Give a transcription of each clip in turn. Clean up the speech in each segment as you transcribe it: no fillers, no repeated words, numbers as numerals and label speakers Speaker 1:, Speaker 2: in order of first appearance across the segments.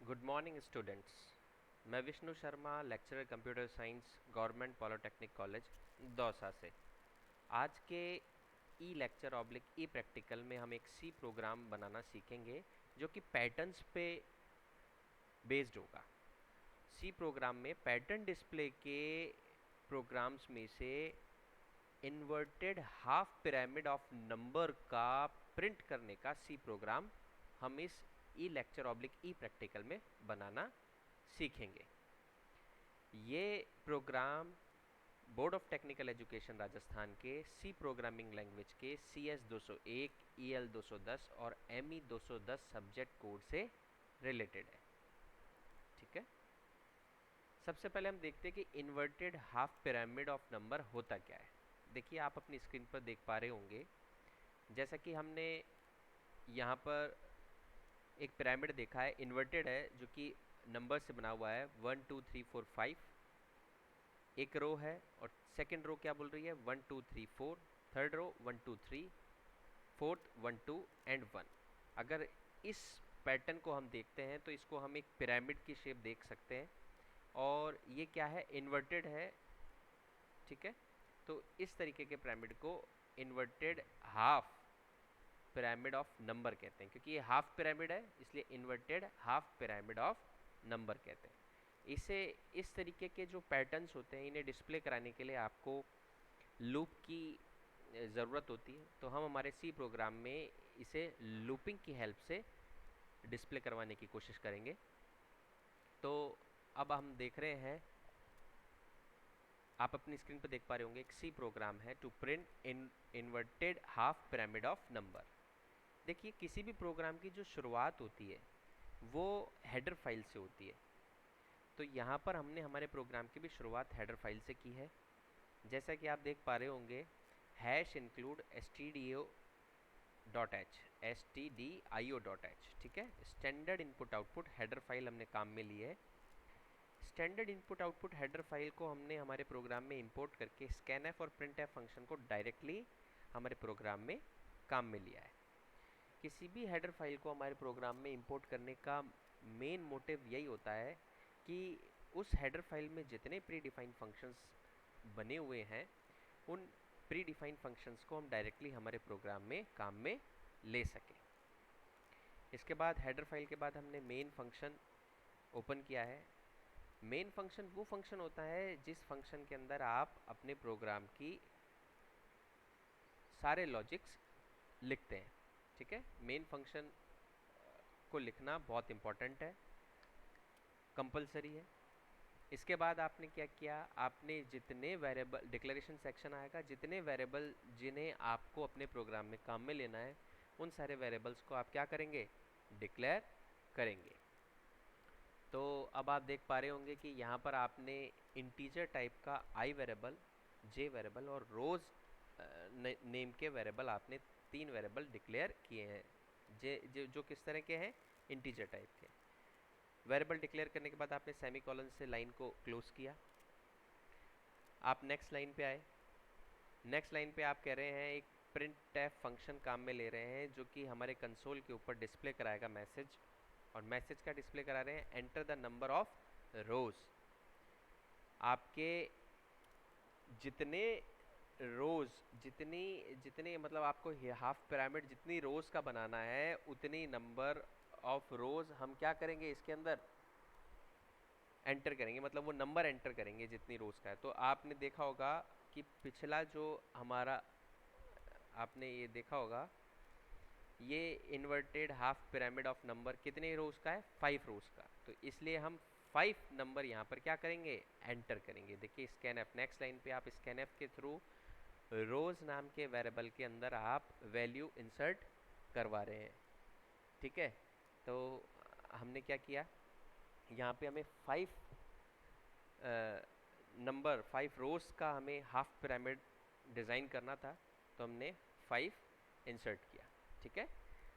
Speaker 1: Good morning students. मैं Vishnu Sharma, lecturer computer science, government polytechnic college Dausa से। आज के e lecture oblique e practical में हम एक सी प्रोग्राम बनाना सीखेंगे जो कि पैटर्न्स पे बेस्ड होगा। सी प्रोग्राम में पैटर्न डिस्प्ले के प्रोग्राम्स में से inverted half pyramid of number का प्रिंट करने का सी प्रोग्राम हम इस e lecture oblique e practical में बनाना सीखेंगे। ये program board of technical education Rajasthan के सी प्रोग्रामिंग लैंग्वेज के CS 201, EL 210 और ME 210 सब्जेक्ट कोड से रिलेटेड है। ठीक है, सबसे पहले हम देखते हैं कि inverted half pyramid of number होता क्या है। देखिए, आप अपनी स्क्रीन पर देख पा रहे होंगे, जैसा कि हमने यहाँ पर एक पिरामिड देखा है, इन्वर्टेड है, जो कि नंबर से बना हुआ है 1 2 3 4 5। एक रो है और सेकंड रो क्या बोल रही है 1 2 3 4, थर्ड रो 1 2 3, फोर्थ 1 2 एंड 1। अगर इस पैटर्न को हम देखते हैं तो इसको हम एक पिरामिड की शेप देख सकते हैं, और ये क्या है, इन्वर्टेड है। ठीक है, तो इस तरीके के पिरामिड को inverted half pyramid of number कहते हैं। क्योंकि ये हाफ पिरामिड है इसलिए inverted half pyramid of number कहते हैं। इसे इस तरीके के जो पैटर्न्स होते हैं इन्हें डिस्प्ले कराने के लिए आपको लूप की ज़रूरत होती है, तो हम हमारे सी प्रोग्राम में इसे लूपिंग की हेल्प से डिस्प्ले करवाने की कोशिश करेंगे। तो अब हम देख रहे हैं, आप अपनी स्क्रीन पर देख पा रहे होंगे, एक सी प्रोग्राम है to print inverted half pyramid of number. देखिए, किसी भी प्रोग्राम की जो शुरुआत होती है वो हेडर फाइल से होती है। तो यहाँ पर हमने हमारे प्रोग्राम की भी शुरुआत हेडर फाइल से की है। जैसा कि आप देख पा रहे होंगे, हैश इंक्लूड stdio.h। ठीक है, standard input output header file हमने काम में ली है। Standard input output header file को हमने हमारे प्रोग्राम में इंपोर्ट करके स्कैनएफ और प्रिंटएफ फंक्शन को डायरेक्टली हमारे प्रोग्राम में काम में लिया है। किसी भी हेडर फाइल को हमारे प्रोग्राम में इंपोर्ट करने का मेन मोटिव यही होता है कि उस हेडर फाइल में जितने प्री डिफाइंड फंक्शंस बने हुए हैं उन प्री डिफाइंड फंक्शंस को हम डायरेक्टली हमारे प्रोग्राम में काम में ले सकें। इसके बाद हेडर फाइल के बाद हमने मेन फंक्शन ओपन किया है। मेन फंक्शन वो फंक्शन होता है जिस फंक्शन के अंदर आप अपने प्रोग्राम की सारे लॉजिक्स लिखते हैं। ठीक है, मेन फंक्शन को लिखना बहुत इंपॉर्टेंट है, कंपलसरी है। इसके बाद आपने क्या किया, आपने जितने वेरिएबल, डिक्लेरेशन सेक्शन आएगा, जितने वेरिएबल जिन्हें आपको अपने प्रोग्राम में काम में लेना है उन सारे वेरिएबल्स को आप क्या करेंगे, डिक्लेयर करेंगे। तो अब आप देख पा रहे होंगे कि यहाँ पर आपने इंटीजर टाइप का आई वेरिएबल, जे वेरिएबल और रोज नेम के वेरिएबल, आपने 3 वेरिएबल डिक्लेयर किए हैं जो किस तरह के हैं, इंटीजर टाइप के। वेरिएबल डिक्लेयर करने के बाद आपने सेमीकोलन से लाइन को क्लोज किया। आप नेक्स्ट लाइन पे आए। नेक्स्ट लाइन पे आप कह रहे हैं एक प्रिंटएफ फंक्शन काम में ले रहे हैं जो कि हमारे कंसोल के ऊपर डिस्प्ले कराएगा मैसेज, और मैसेज का डिस्प्ले करा रहे हैं एंटर द नंबर ऑफ रोज। आपके जितने रोज, जितनी जितने मतलब आपको हाफ पिरामिड जितनी रोज का बनाना है उतनी नंबर ऑफ रोज हम क्या करेंगे, इसके अंदर एंटर करेंगे, मतलब वो नंबर एंटर करेंगे जितनी रोज का है। तो आपने देखा होगा कि पिछला जो हमारा, आपने ये देखा होगा, ये inverted half pyramid of number कितने रोज का है, 5 रोज का। तो इसलिए हम 5 नंबर यहाँ पर क्या करेंगे, एंटर करेंगे। देखिए स्कैनएफ, नेक्स्ट लाइन पे आप स्कैनएफ के थ्रू रोज नाम के वेरिएबल के अंदर आप वैल्यू इंसर्ट करवा रहे हैं। ठीक है, तो हमने क्या किया, यहाँ पे हमें 5 नंबर 5 रोज का हमें हाफ पिरामिड डिज़ाइन करना था, तो हमने 5 इंसर्ट किया। ठीक है,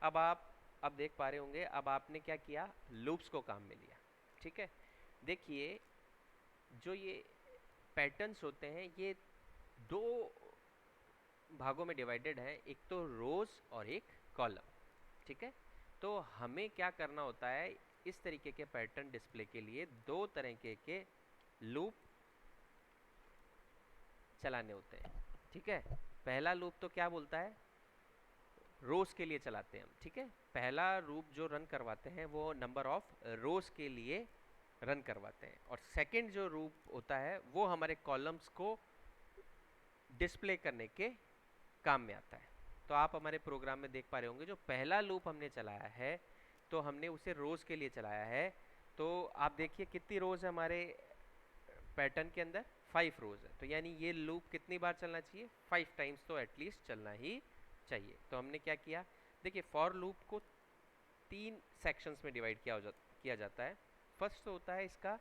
Speaker 1: अब आप अब देख पा रहे होंगे, अब आपने क्या किया, लूप्स को काम में लिया। ठीक है, देखिए जो ये पैटर्न्स होते हैं ये 2 भागों में डिवाइडेड है, एक तो रोज और एक कॉलम। ठीक है, तो हमें क्या करना होता है, इस तरीके के पैटर्न डिस्प्ले के लिए दो तरीके के लूप चलाने होते हैं, ठीक है। पहला लूप तो क्या बोलता है, रोज के लिए चलाते हैं हम, ठीक है। पहला लूप जो रन करवाते हैं वो नंबर ऑफ रोज के लिए रन करवाते हैं, और सेकंड जो लूप होता है वो हमारे कॉलम्स को डिस्प्ले करने के काम में आता है। तो आप हमारे प्रोग्राम में देख पा रहे होंगे जो पहला लूप हमने चलाया है तो हमने उसे रोज के लिए चलाया है। तो आप देखिए कितनी रोज है हमारे पैटर्न के अंदर, 5 रोज है। तो यानी ये लूप कितनी बार चलना चाहिए, 5 टाइम्स तो एटलीस्ट चलना ही चाहिए। तो हमने क्या किया, देखिए फॉर लूप को 3 सेक्शंस में डिवाइड किया जाता है। फर्स्ट तो होता है इसका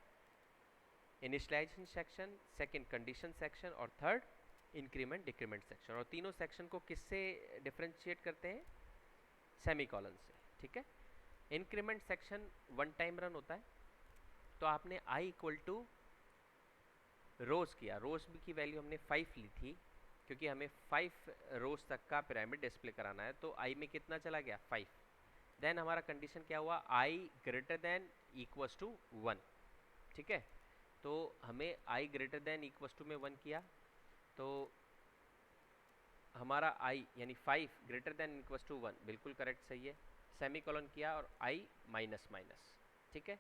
Speaker 1: initialization section, second condition section, और थर्ड इंक्रीमेंट डिक्रीमेंट सेक्शन। और तीनों सेक्शन को किससे डिफरेंशिएट करते हैं, सेमीकोलन से, ठीक है। इंक्रीमेंट सेक्शन 1 टाइम रन होता है। तो आपने i इक्वल टू रोज किया, रोज की वैल्यू हमने 5 ली थी क्योंकि हमें 5 रोज तक का पिरामिड डिस्प्ले कराना है। तो i में कितना चला गया, 5। देन हमारा कंडीशन क्या हुआ, i greater than equals to 1, ठीक है। तो हमें i greater than equals to में 1 किया, तो हमारा i यानी 5 ग्रेटर देन इक्वल्स टू 1 बिल्कुल करेक्ट, सही है। सेमीकोलन किया और i माइनस माइनस, ठीक है।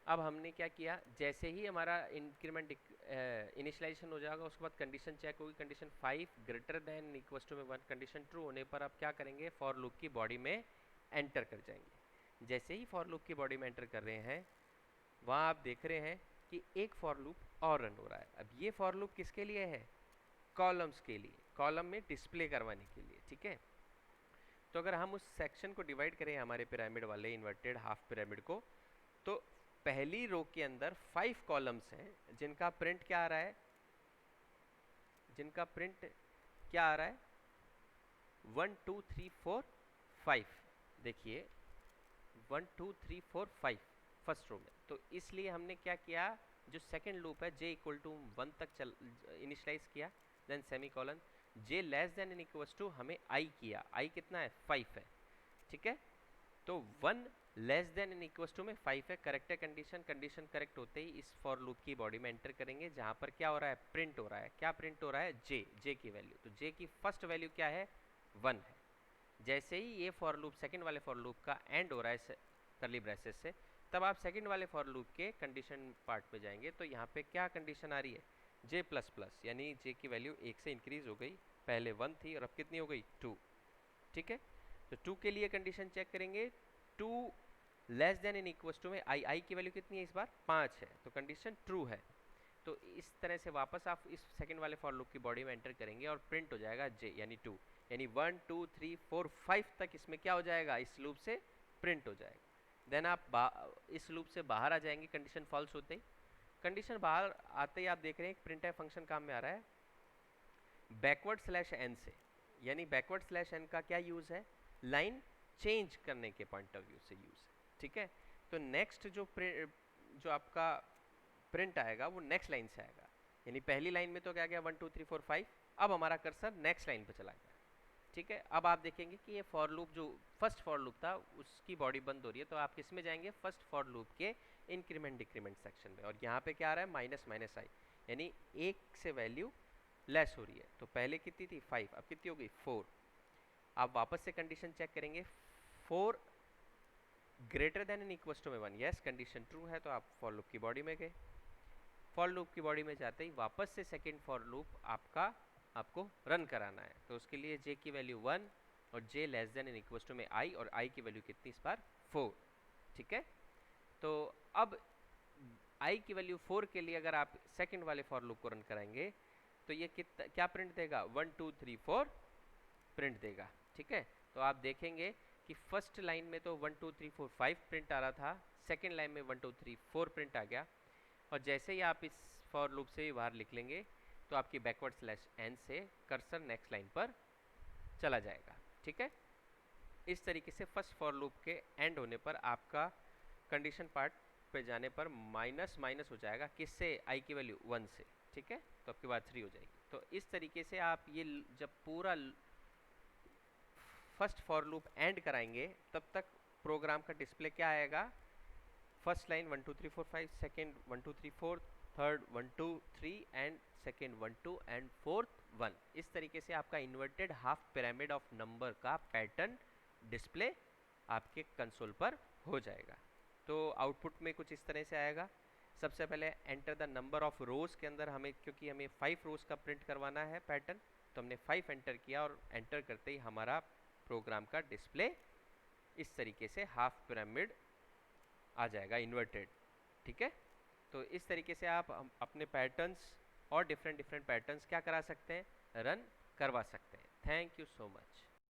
Speaker 1: अब हमने क्या किया, जैसे ही हमारा इंक्रीमेंट इनिशियलाइजेशन हो जाएगा उसके बाद कंडीशन चेक होगी, condition 5 greater than equals to में 1, कंडीशन ट्रू होने पर आप क्या करेंगे, फॉर लूप की बॉडी में एंटर कर जाएंगे। जैसे ही फॉर लूप की बॉडी में एंटर कर रहे हैं वहाँ आप देख रहे हैं कि एक फॉर लूप और रन हो रहा है। अब ये फॉर लूप किसके लिए है, कॉलम्स के लिए, कॉलम में डिस्प्ले करवाने के लिए, ठीक है। तो अगर हम उस सेक्शन को डिवाइड करें हमारे पिरामिड वाले इन्वर्टेड हाफ पिरामिड को, तो पहली रो के अंदर 5 कॉलम्स हैं जिनका प्रिंट क्या आ रहा है, जिनका प्रिंट क्या आ रहा है, 1 2 3 4 5। देखिए 1 2 3 4 5 फर्स्ट रो में। तो इसलिए हमने क्या किया, जो सेकंड लूप है j इक्वल टू 1 तक इनिशियलाइज किया, then semicolon, j less than and equals to हमें i किया, i कितना है, 5 है, ठीक है। तो 1 less than and equals to में 5 है, करेक्ट है कंडीशन। कंडीशन करेक्ट होते ही इस फॉर लूप की बॉडी में एंटर करेंगे जहां पर क्या हो रहा है, प्रिंट हो रहा है, क्या प्रिंट हो रहा है, j की वैल्यू। तो j की फर्स्ट वैल्यू क्या है, 1 है। जैसे ही ये फॉर लूप सेकंड वाले फॉर लूप का एंड हो रहा है कर्ली ब्रेसेस से, तब आप सेकंड वाले फॉर लूप के कंडीशन पार्ट पे जाएंगे। तो यहाँ पे क्या कंडीशन आ रही है, j प्लस प्लस, यानी j की वैल्यू 1 से इंक्रीज हो गई, पहले 1 थी और अब कितनी हो गई, 2, ठीक है। तो 2 के लिए कंडीशन चेक करेंगे, 2 less than in equals to में i की वैल्यू कितनी है इस बार, 5 है, तो कंडीशन ट्रू है। तो इस तरह से वापस आप इस सेकंड वाले फॉर लूप की बॉडी में एंटर करेंगे और प्रिंट हो जाएगा j यानी 2, यानी 1 2 3 4 5 तक इसमें क्या हो जाएगा, इस लूप से प्रिंट हो जाएगा। देन आप इस लूप से बाहर आ जाएंगे कंडीशन फॉल्स होते ही। कंडीशन बाहर आते ही आप देख रहे हैं प्रिंट है फंक्शन काम में आ रहा है बैकवर्ड स्लैश एन से, यानी बैकवर्ड स्लैश एन का क्या यूज है, लाइन चेंज करने के पॉइंट ऑफ व्यू से यूज है, ठीक है। तो नेक्स्ट जो आपका प्रिंट आएगा वो नेक्स्ट लाइन से आएगा, यानी पहली लाइन में तो क्या गया 1 2 3 4 5, अब हमारा कर्सर नेक्स्ट लाइन पे चला गया, ठीक है। अब आप देखेंगे कि ये फॉर लूप जो फर्स्ट फॉर लूप था उसकी बॉडी बंद हो रही है, तो आप किस में जाएंगे, फर्स्ट फॉर लूप के इंक्रीमेंट डिक्रीमेंट सेक्शन में। और यहाँ पे क्या आ रहा है, माइनस माइनस आई, यानी 1 से वैल्यू लेस हो रही है। तो पहले कितनी थी 5, अब कितनी हो गई 4। आप वापस से कंडीशन चेक करेंगे, 4 greater than and equals to में 1, यस कंडीशन ट्रू है, तो आप फॉर लूप की बॉडी में गए। फॉर लूप की बॉडी में जाते ही वापस से सेकंड फॉर लूप आपको रन कराना है। तो उसके लिए j की वैल्यू 1 और j less than and equals to में i, और i की वैल्यू कितनी इस बार 4, ठीक है। तो अब i की वैल्यू 4 के लिए अगर आप सेकंड वाले फॉर लूप को रन कराएंगे तो ये क्या प्रिंट देगा, 1 2 3 4 प्रिंट देगा, ठीक है। तो आप देखेंगे कि फर्स्ट लाइन में तो 1 2 3 4 5 प्रिंट आ रहा था, सेकंड लाइन में 1 2 3 4 प्रिंट आ गया। और जैसे ही आप इस फॉर लूप से बाहर निकलेंगे तो आपकी बैकवर्ड स्लैश एन से कर्सर नेक्स्ट लाइन पर चला जाएगा, ठीक है। इस तरीके से फर्स्ट फॉर लूप के एंड होने पर आपका कंडीशन पार्ट पे जाने पर माइनस माइनस हो जाएगा, किससे, i की वैल्यू 1 से, ठीक है। तो आपके बाद 3 हो जाएगी। तो इस तरीके से आप ये जब पूरा फर्स्ट फॉर लूप एंड कराएंगे तब तक प्रोग्राम का डिस्प्ले क्या आएगा, first line 1 2 3 4 5, second 1 2 3 4, third 1 2 3 and second 1 2 and fourth 1। इस तरीके से आपका inverted half pyramid of number का पैटर्न डिस्प्ले आपके कंसोल पर हो जाएगा। तो आउटपुट में कुछ इस तरह से आएगा। सबसे पहले एंटर द नंबर ऑफ रोज के अंदर हमें, क्योंकि हमें 5 रोज का प्रिंट करवाना है पैटर्न, तो हमने 5 एंटर किया और एंटर करते ही हमारा प्रोग्राम का डिस्प्ले इस तरीके से हाफ पिरामिड आ जाएगा इन्वर्टेड। ठीक है, तो इस तरीके से आप अपने पैटर्न्स और डिफरेंट पैटर्न्स क्या करा सकते हैं, रन करवा सकते हैं। Thank you so much.